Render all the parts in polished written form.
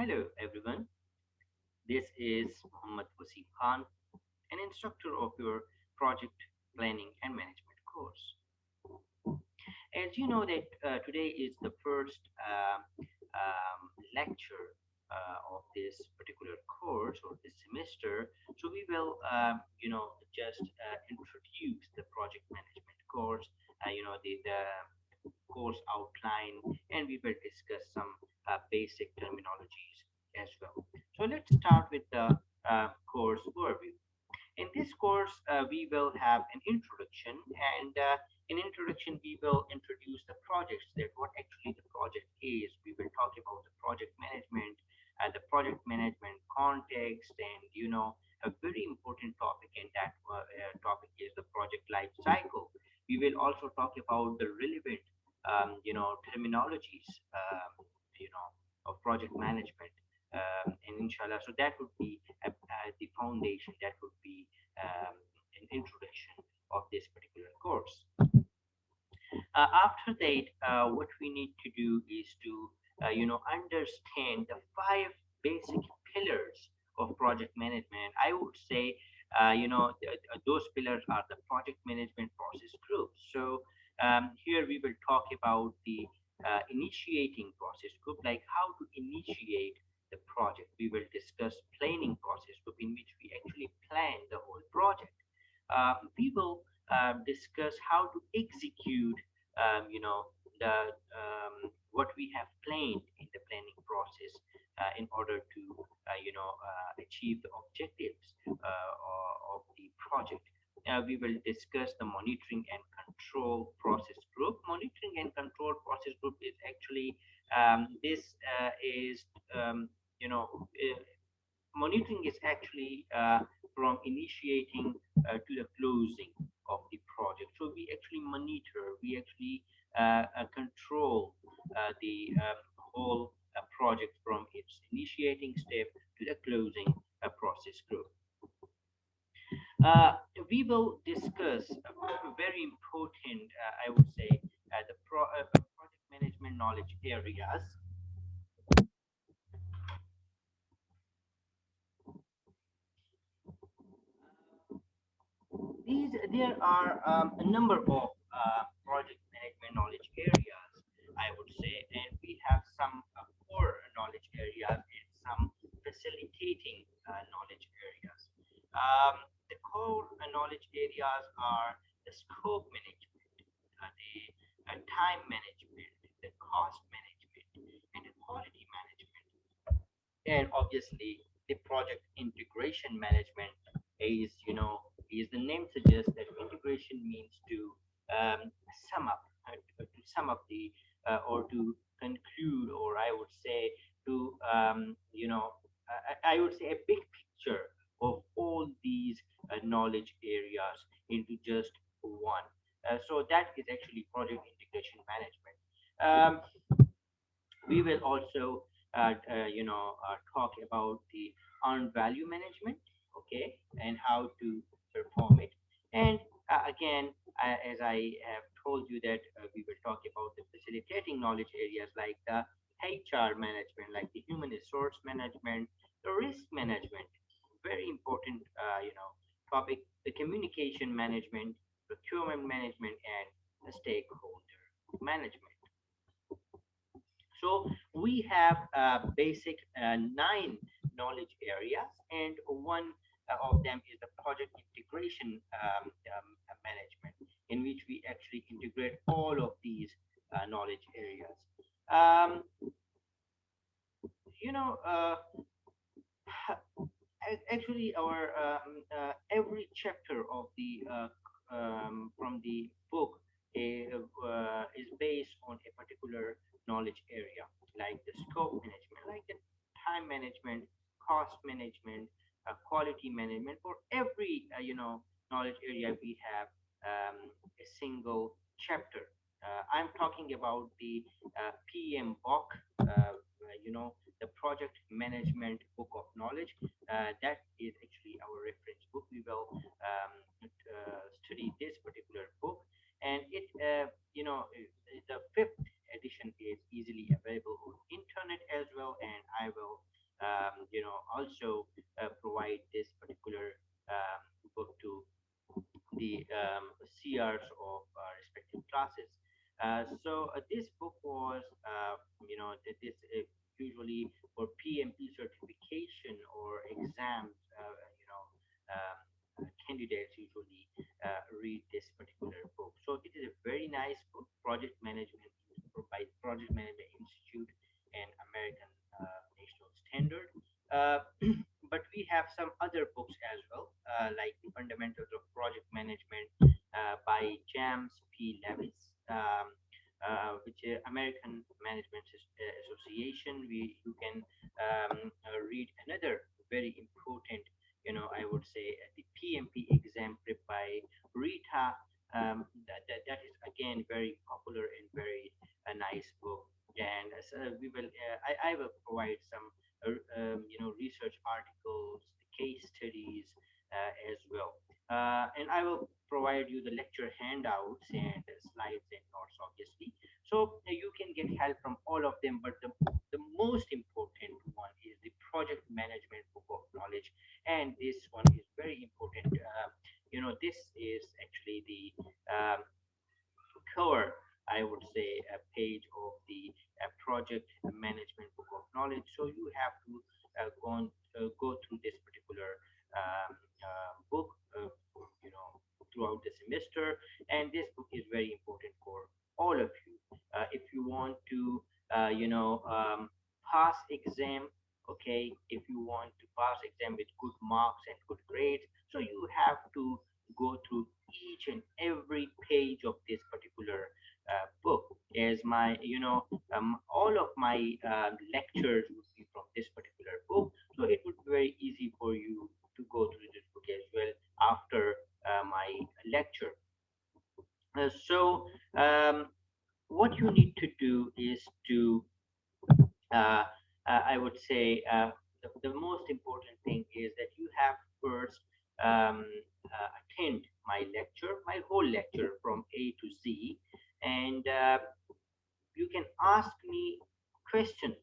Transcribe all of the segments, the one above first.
Hello everyone, this is Muhammad Wasim Khan, an instructor of your project planning and management course. As you know that today is the first lecture of this particular course or this semester, so we will just introduce the project management course, the course outline, and we will discuss some basic terminologies as well. So let's start with the course overview. In this course, we will have an introduction, and in introduction, we will introduce the projects, that what actually the project is. We will talk about the the project management context, and a very important topic in that topic is the project life cycle. We will also talk about the relevant, terminologies, of project management, and inshallah. So that would be the foundation. That would be an introduction of this particular course. After that, what we need to do is to understand the five basic pillars of project management. I would say those pillars are the project management process groups. So here we will talk about the initiating process group, like how to initiate the project. We will discuss planning process group, in which we actually plan the whole project. We will discuss how to execute, the what we have planned in the planning process in order to, achieve the objectives of the project. We will discuss the monitoring and control process group. Monitoring and control process group is actually this is you know monitoring is actually from initiating to the closing of the project. So we actually monitor, we actually control the whole project from its initiating step to the closing process group. Uh, we will discuss very important, I would say, project management knowledge areas. There are a number of project management knowledge areas, I would say, and we have some core knowledge areas and some facilitating knowledge areas. The core knowledge areas are the scope management, the time management, the cost management, and the quality management, and obviously the project integration management is, is the name suggests that integration means to sum up, to sum up the or to conclude, or I would say to, I would say a big picture of all these knowledge areas into just one. So that is actually project integration management. We will also talk about the earned value management, okay, and how to perform it. And again, as I have told you that we will talk about the facilitating knowledge areas, like the HR management, like the human resource management, the risk management, very important topic, the communication management, procurement management, and the stakeholder management. So we have basic nine knowledge areas, and one of them is the project integration management, in which we actually integrate all of these knowledge areas. Um, you know, actually, our every chapter of the from the book is based on a particular knowledge area, like the scope management, like the time management, cost management, quality management. For every knowledge area, we have a single chapter. I'm talking about the PM book, the project management book of knowledge. That is actually our reference book. We will study this particular book, and it, the fifth edition is easily available on internet as well, and I will this usually for PMP certification or exams, candidates usually read this particular book. So it is a very nice book, Project Management by Project Management Institute and American National Standard. Uh, but we have some other books as well, like The Fundamentals of Project Management by James P. Levis, which is American Management Association. You can read another very important, I would say, the PMP exam prep by Rita. That is again very popular and very nice book. And we will, I will provide some, research articles, case studies as well. And I will provide you the lecture handouts and slides and notes, obviously. So you can get help from all of them. But the most important one is the project management book of knowledge. And this one is very important. This is actually the cover, I would say, a page of the project management book of knowledge. So you have to go through this particular book, throughout the semester. And this book is very important for all of you. If you want to, pass exam, okay, if you want to pass exam with good marks and good grades, so you have to go through each and every page of this particular book. As my, all of my lectures would be from this particular book, so it would be very easy for you to go through this book as well after my lecture. So what you need to do is to uh, I would say the most important thing is that you have first attend my lecture, my whole lecture from A to Z, and you can ask me questions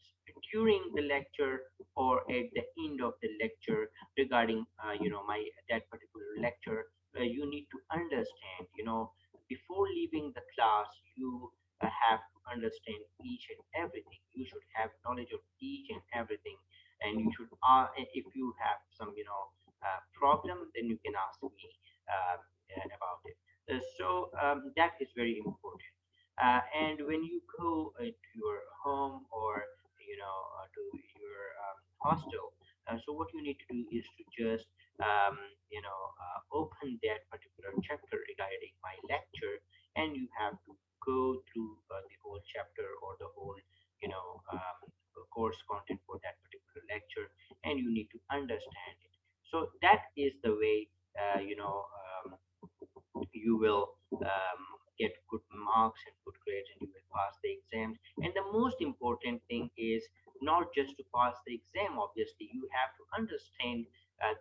during the lecture or at the end of the lecture regarding my that particular lecture. You need to understand, before leaving the class, you have to understand each and everything. You should have knowledge of each and everything, and you should if you have some problem, then you can ask me about it. So that is very important. And when you go to your home or to your hostel, so what you need to do is to just open that particular chapter regarding my lecture, and you have to go through the whole chapter or the whole course content for that particular lecture, and you need to understand it. So that is the way you will get good marks and good grades, and you will pass the exams. And the most important thing is not just to pass the exam. Obviously, you have to understand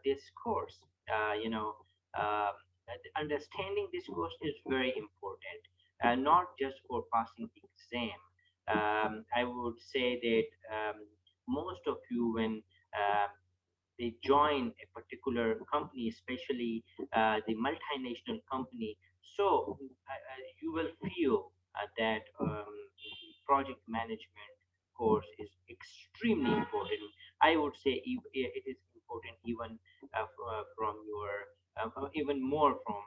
this course. Understanding this course is very important, not just for passing the exam. I would say that most of you, when they join a particular company, especially the multinational company. So you will feel that project management course is extremely important. I would say it is important even from your, even more from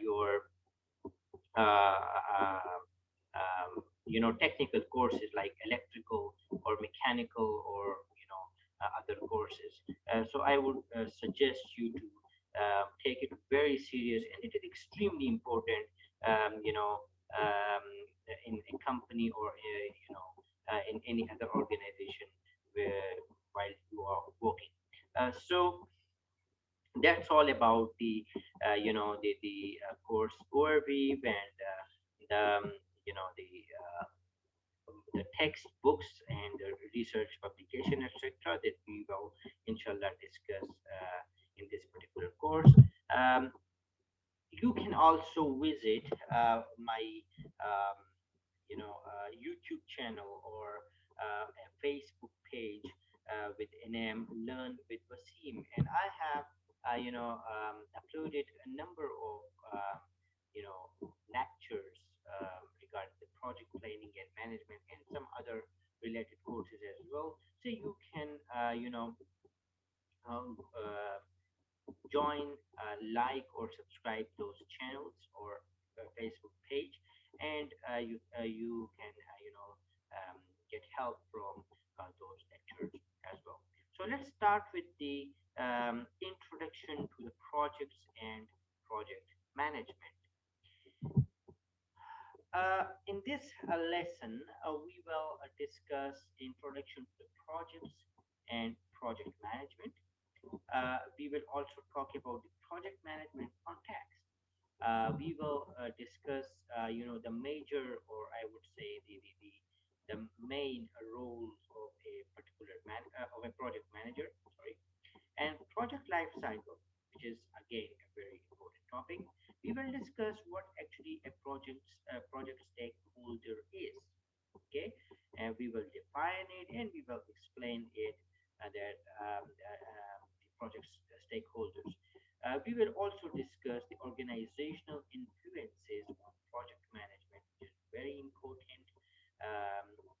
your uh, technical courses like electrical or mechanical or other courses. So I would suggest you to take it very serious, and it is extremely important. um, you know um, in a company or in any other organization where while you are working. So that's all about the course overview and the the textbooks and the research publication, etc., that we will inshallah discuss in this particular course. um, you can also visit my um, YouTube channel or a Facebook page with name Learn with Wasim, and I have uploaded a number of lectures regarding the project planning and management and some other related courses as well. So you can uh, join, like or subscribe those channels or Facebook page, and you can get help from those lectures as well. So let's start with the introduction to the projects and project management. In this lesson, we will discuss introduction to the projects and project management. We will also talk about the project management context. We will discuss, the major, or I would say the main roles of a particular of a project manager. Sorry, and project life cycle, which is again a very important topic. We will discuss what actually a project stakeholder is. Okay, and we will define it and we will explain it, that the project stakeholders. We will also discuss the organizational influences on project management, which is very important,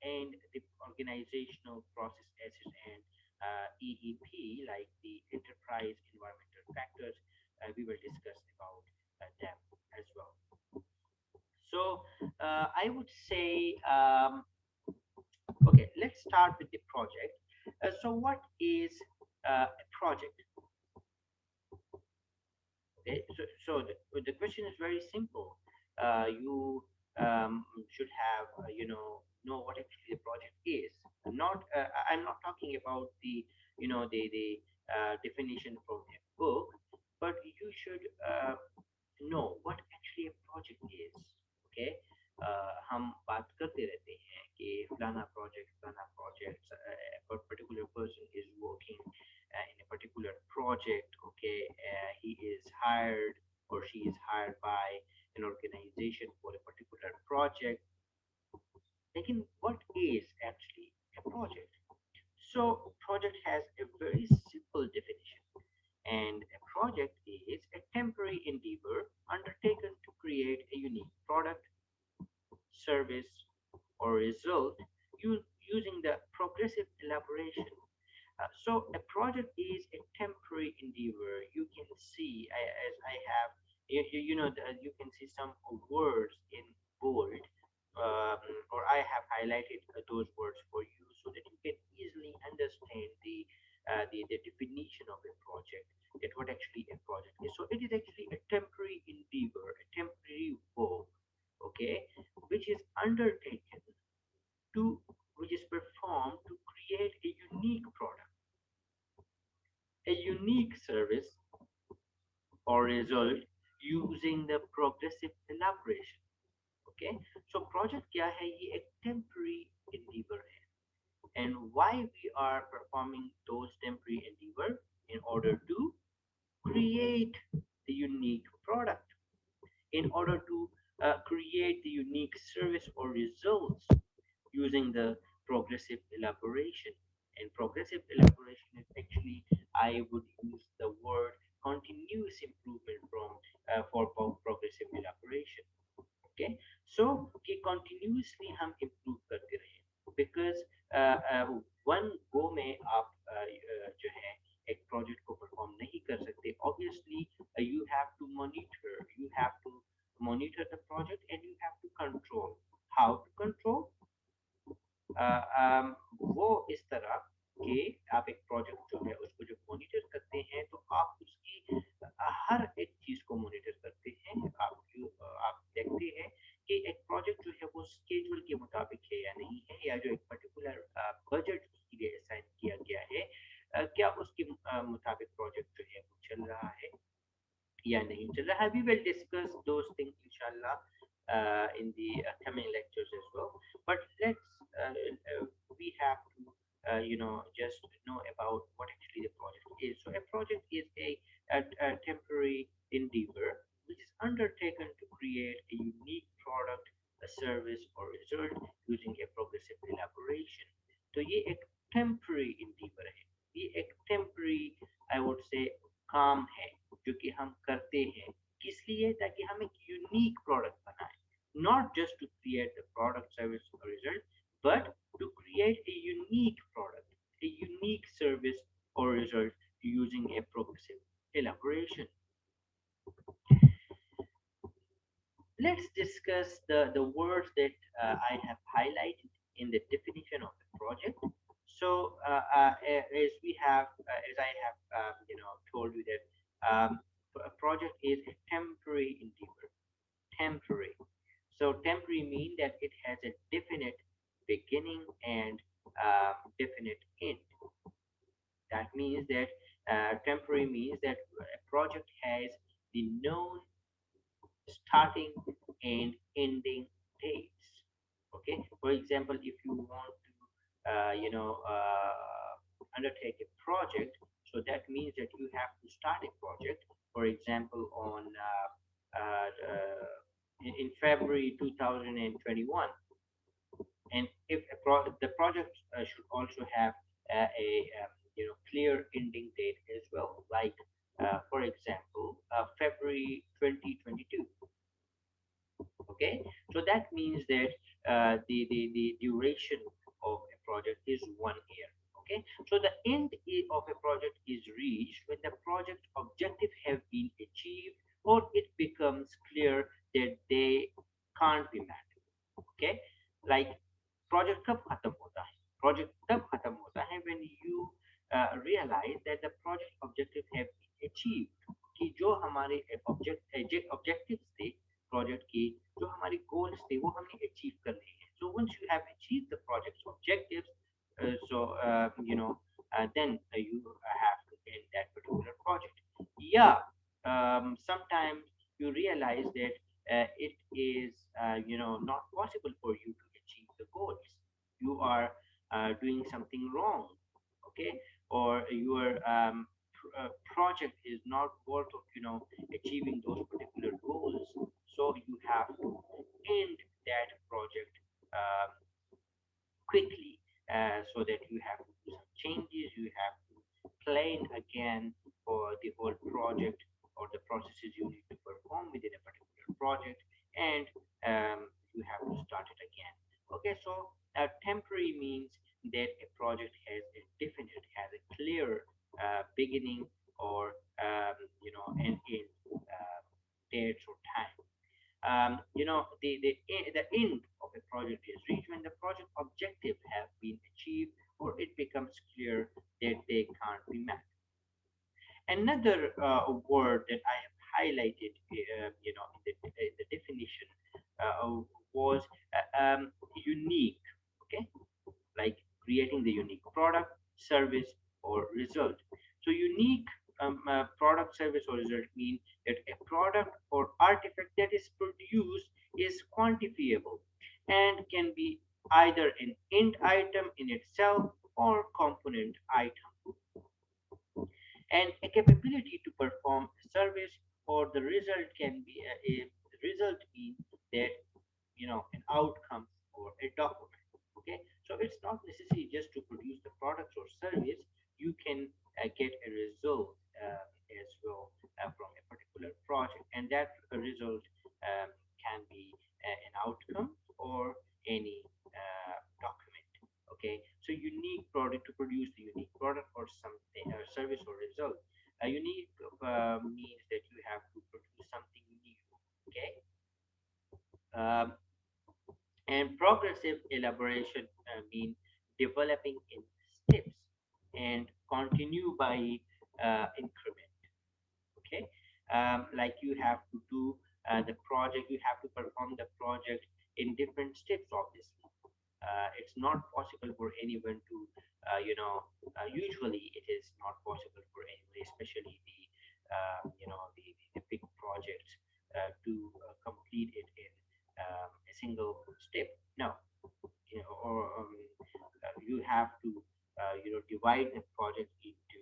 and the organizational process assets and EEP, like the enterprise environmental factors. We will discuss about them as well. So I would say, okay, let's start with the project. So what is a project? Okay, so the question is very simple. You should have, know what actually the project is. Not, I'm not talking about the, the definition from a book, but you should know what actually a project is. Okay, हम बात करते रहते हैं कि फलाना project, a particular person is working in a particular project. Okay, he is hired or she is hired by an organization for a particular project. Again, what is actually a project? So project has a very simple definition, and a project is a temporary endeavor undertaken to create a unique product, service, or result using the progressive elaboration. So a project is a temporary endeavor. You can see, as I have, you can see some words in bold, or I have highlighted those words for you so that you can easily understand the definition of a project, that what actually a project is. So it is actually a temporary endeavor, a temporary work, okay, which is undertaken to, which is performed to create a unique product, a unique service or result using the progressive elaboration. Okay, so project क्या है, ये एक temporary endeavor है, and why we are performing those temporary endeavor? In order to create the unique product, in order to create the unique service or results using the progressive elaboration. And progressive elaboration is actually, I would use the word continuous improvement from for progressive elaboration. Okay, so कि continuously हम improve करते रहें, because one go में आप जो है एक project को perform नहीं कर सकते. Obviously you have to monitor, you have to monitor the project, and you have to control. How to control? वो इस तरह कि आप एक प्रोजेक्ट जो है उसको जब मॉनिटर करते हैं तो आप उसकी हर एक चीज को मॉनिटर करते हैं. आप देखते हैं कि एक प्रोजेक्ट जो है वो स्केड्यूल के मुताबिक है या नहीं है, या जो एक पर्टिकुलर बजट उसके लिए असाइन किया गया है, क्या उसके मुताबिक प्रोजेक्ट जो है वो चल रहा है या नहीं चल रहा है. We will discuss those things inshallah in the coming lectures as well. But we have to just know about what actually the project is. So a project is a temporary endeavor which is undertaken to create a unique product, a service or result using a progressive elaboration. तो ये एक temporary endeavor है, ये एक temporary, I would say, काम है जो कि हम करते हैं. किस लिए? ताकि हम एक यूनिक प्रोडक्ट बनाएं, not just to create the product, service or result, but to create a unique product, a unique service or result using a progressive elaboration. Let's discuss the words that I have highlighted in the definition of the project. So, as we have, as I have, told you that a project is a temporary endeavor. Temporary. So, temporary means that it has a definite beginning and definite end. That means that temporary means that a project has the known starting and ending dates. Okay, for example, if you want to undertake a project, so that means that you have to start a project, for example, on in February 2021. And if the project should also have a clear ending date as well, like for example, February 2022. Okay, so that means that the duration of a project is 1 year. Okay, so the of a project is reached when the project objective have been achieved or it becomes clear that they can't be met. Okay, like project कब खत्म होता है project तब खत्म होता है when you realize that the project objective have been achieved कि जो हमारे ऑब्जेक्टिव्स थे प्रोजेक्ट के जो हमारे गोल्स थे वो हमने अचीव कर लिए हैं so once you have achieved the project's objectives then you have to end that particular project. Yeah, sometimes you realize that it is not possible for you to achieve the goals. You are doing something wrong, okay, or your project is not worth of achieving those particular goals. So you have to end that project um, quickly, so that you have to do some changes, you have to plan again for the whole project or the processes you need to perform within a particular project, and you have to start it again. Okay, so temporary means that a project has a definite, has a clear beginning or an end dates or time. The end of a project is reached when the project objectives have been achieved or it becomes clear that they can't be met. Another word that I have highlighted, in the definition was unique. Okay, like creating the unique product, service, or result. So, unique product, service, or result mean that a product or artifact that is produced is quantifiable and can be either an end item in itself or component item, and a capability to perform a service, or the result can be a result means that an outcome or a document. Okay, so it's not necessary just to produce the products or service. You can get a result as well from a particular project, and that result can be an outcome or any document. Okay, so unique product, to produce the unique product or something service or result. A unique means that you have to produce something new. Okay, um, and progressive elaboration mean developing in steps and continue by increment. Okay, like you have to do the project, you have to perform the project in different steps, obviously. It's not possible for anyone to usually it is not possible for anyone, especially the big projects, to complete it in a single step. No, or you have to divide the project into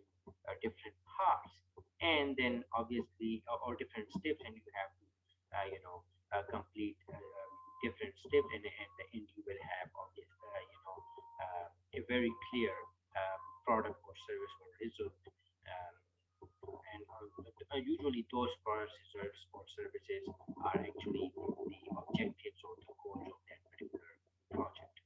different parts, and then obviously or different steps, and you have to complete different steps, and at the end you will have obvious a very clear product or service or result. And usually those products, results, or services are actually the objectives or the goals of that particular project.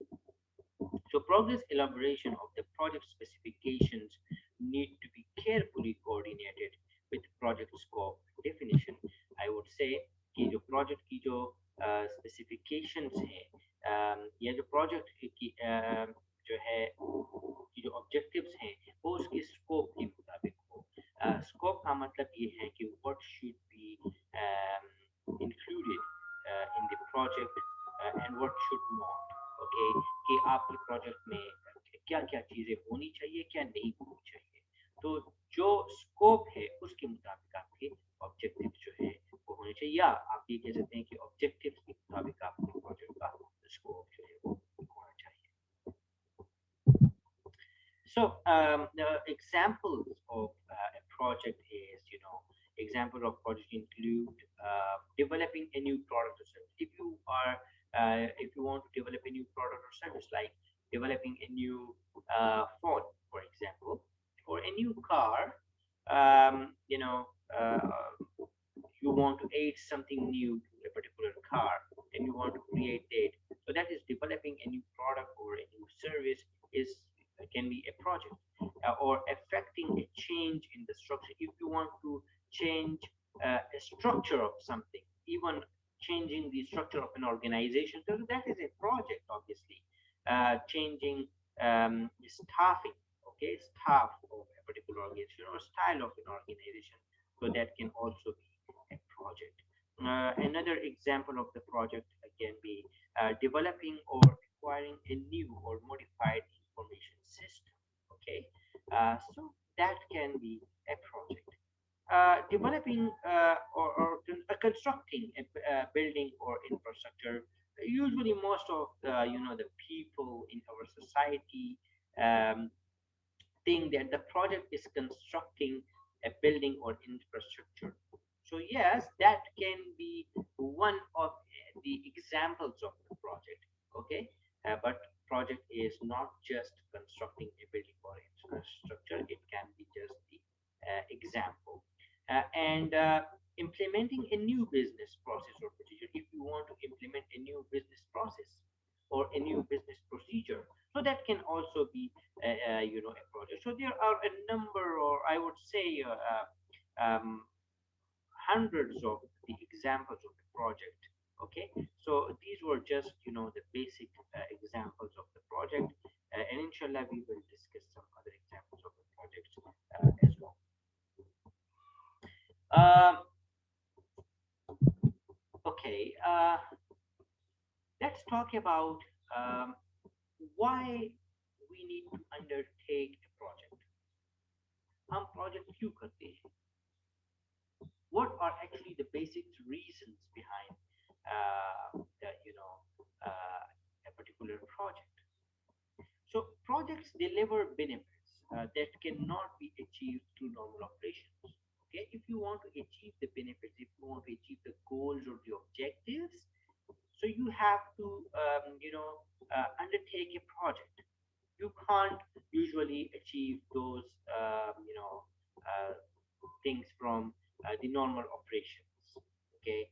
progress elaboration of the project specifications need to be carefully coordinated with project scope definition. I would say कि जो project की जो specifications हैं या जो project की जो है कि जो objectives हैं वो उसके scope के मुताबिक हो. Scope का मतलब ये है कि what should be included in the project and what should not. Okay, कि आपके प्रोजेक्ट में क्या क्या चीजें होनी चाहिए क्या नहीं होनी चाहिए. तो जो स्कोप है उसके मुताबिक आपके ऑब्जेक्टिव जो है वो होने चाहिए या आप ये कह सकते हैं कि ऑब्जेक्टिव के मुताबिक आपके प्रोजेक्ट का स्कोप जो है वो होना चाहिए. So the examples of a project is, example of project include developing a new product or service. If you want to develop a new product or service, like developing a new phone, for example, or a new car, um, you know, uh, you want to add something new to a particular car and you want to create it. So that is developing a new product or a new service is can be a project or affecting a change in the structure. If you want to change a structure of something, even changing the structure of an organization, so that is a project, obviously. Changing staffing, okay, staff of a particular organization or style of an organization, so that can also be a project. Another example of the project can be developing or acquiring a new or modified information system. Okay, so that can be a project. Developing or constructing a building or infrastructure. Usually, most of the people in our society um, think that the project is constructing a building or infrastructure. So yes, that can be one of the examples of the project. Okay, but project is not just constructing a building or infrastructure. It can be just the example. And implementing a new business process or procedure. If you want to implement a new business process or a new business procedure, so that can also be a project. So there are a number, or I would say, hundreds of the examples of the project. Okay, so these were just the basic examples of the project, and inshallah we will discuss some other examples of the projects as well. Um, okay, let's talk about um, why we need to undertake a project. हम project क्यों करते हैं? What are actually the basic reasons behind a particular project? So projects deliver benefits that cannot be achieved through normal operations. Okay, if you want to achieve the benefits, if you want to achieve the goals or the objectives, so you have to undertake a project. You can't usually achieve those uh, things from the normal operations. Okay,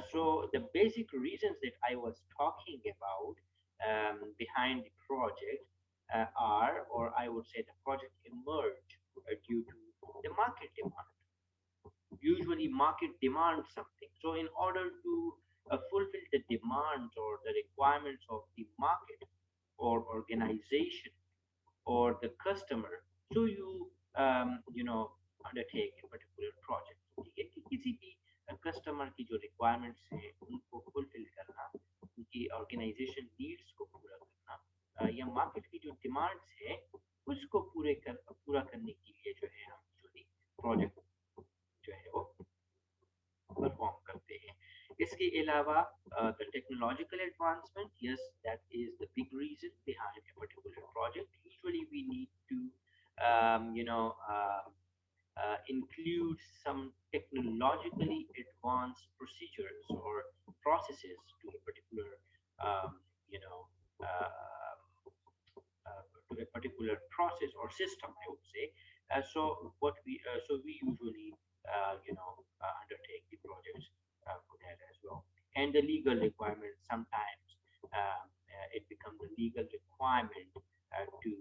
so the basic reasons that I was talking about behind the project are, or I would say, the project emerged due to the market demand. Usually, market demands something. So, in order to fulfill the demands or the requirements of the market or organization or the customer, so you undertake a particular project. ठीक है कि किसी भी customer की जो requirements हैं उनको fulfil करना, उनकी ऑर्गेनाइजेशन नीड्स को पूरा करना या मार्केट की जो डिमांड्स है उसको पूरा करने के लिए जो है हम जो प्रोजेक्ट जो है वो परफॉर्म करते हैं. इसके अलावा the technological advancement, yes, that is the big reason behind a particular project. Usually we need to um, you know uh, include some technologically advanced procedures or processes to a particular um, you know uh, to a particular process or system, I would say. So we usually undertake the projects for that as well. And the legal requirements sometimes it becomes a legal requirement to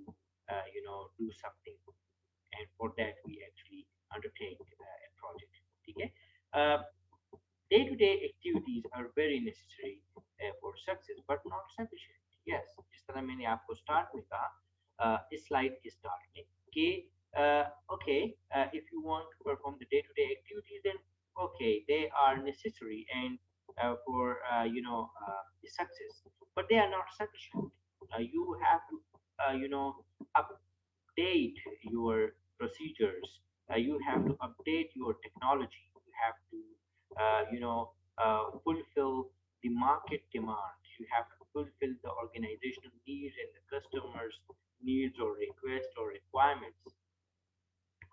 do something, and for that we actually undertake a project. Okay. uh, Day-to-day activities are very necessary for success but not sufficient. Yes, जिस तरह मैंने आपको start में कहा, इस slide के start में कि okay, if you want to perform the day-to-day activities, then okay, they are necessary and for the success, but they are not sufficient. You have to update your procedures. You have to update your technology. You have to fulfill the market demand. You have to fulfill the organizational needs and the customers needs or requests or requirements.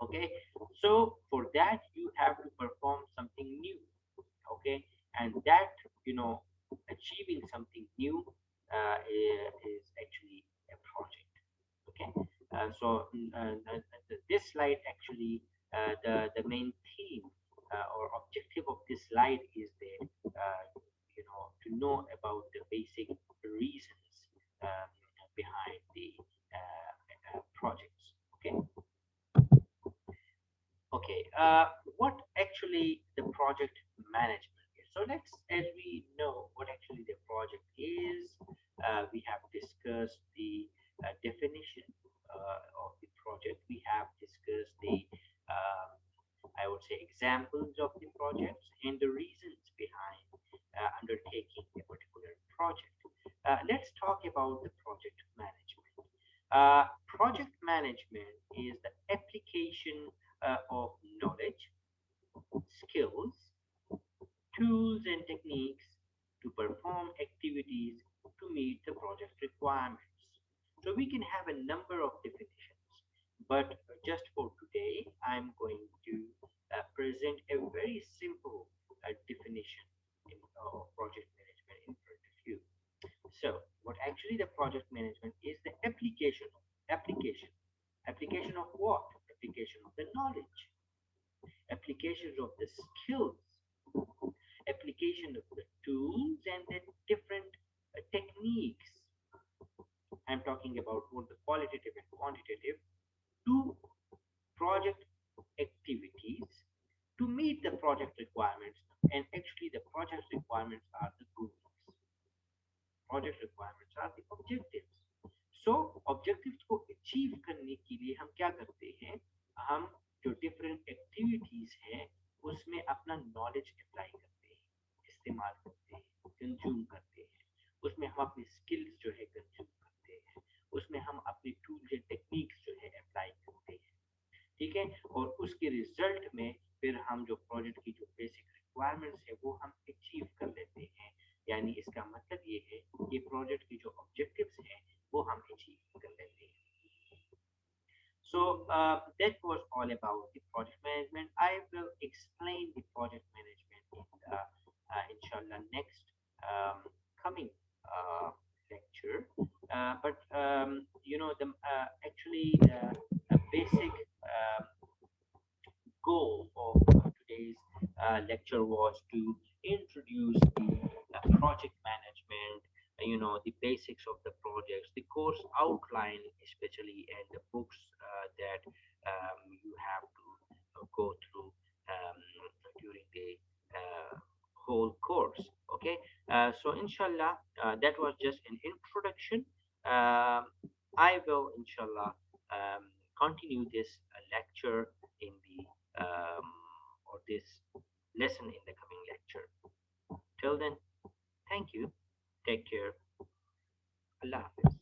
Okay, so for that you have to perform something new. Okay, and that, achieving something new is actually a project. Okay. This slide actually, the main theme or objective of this slide is that to know about the basic reasons um, behind the projects. Okay. Okay, what actually the project management is? So let's, as we know what actually the project is, we have discussed the definition of the project. We have discussed the, I would say, examples of the projects and the reasons behind undertaking a particular project. Let's talk about the project management. Project management is the application of knowledge, skills, tools, and techniques to perform activities to meet the project requirements. So we can have a number of definitions, but just for today, I'm going to present a very simple definition of project management in front of you. So, what actually the project management is the application of what? Application of the knowledge, applications of the skills, application of the tools and the different techniques. I'm talking about both the qualitative and quantitative to project activities to meet the project requirements. And actually, the project requirements are the goals. Project requirements are the objectives. So objectives को achieve करने के लिए हम क्या करते हैं? हम जो डिफरेंट एक्टिविटीज हैं उसमें अपना नॉलेज अप्लाई करते हैं, इस्तेमाल करते हैं, कंज्यूम करते हैं। उसमें हम अपनी स्किल्स जो है कंज्यूम करते हैं, उसमें हम अपनी टूल्स एंड टेक्निक्स जो है अप्लाई करते हैं। ठीक है, और उसके रिजल्ट में फिर हम जो प्रोजेक्ट की जो बेसिक रिक्वायरमेंट्स है वो हम अचीव कर लेते हैं। यानी इसका मतलब ये है कि प्रोजेक्ट की जो ऑब्जेक्टिव्स हैं वो हम अचीव कर लेते हैं। So that was all about the project management. I will explain the project management in inshallah next coming lecture. But the actually the basic goal of today's lecture was to introduce the project management, the basics of the projects, the course outline, especially, and the books that you have to go through during the whole course. Okay, so inshallah, that was just an introduction. I will inshallah continue this lecture in the or this lesson in the coming lecture. Till then, thank you. Take care. Allah Hafiz.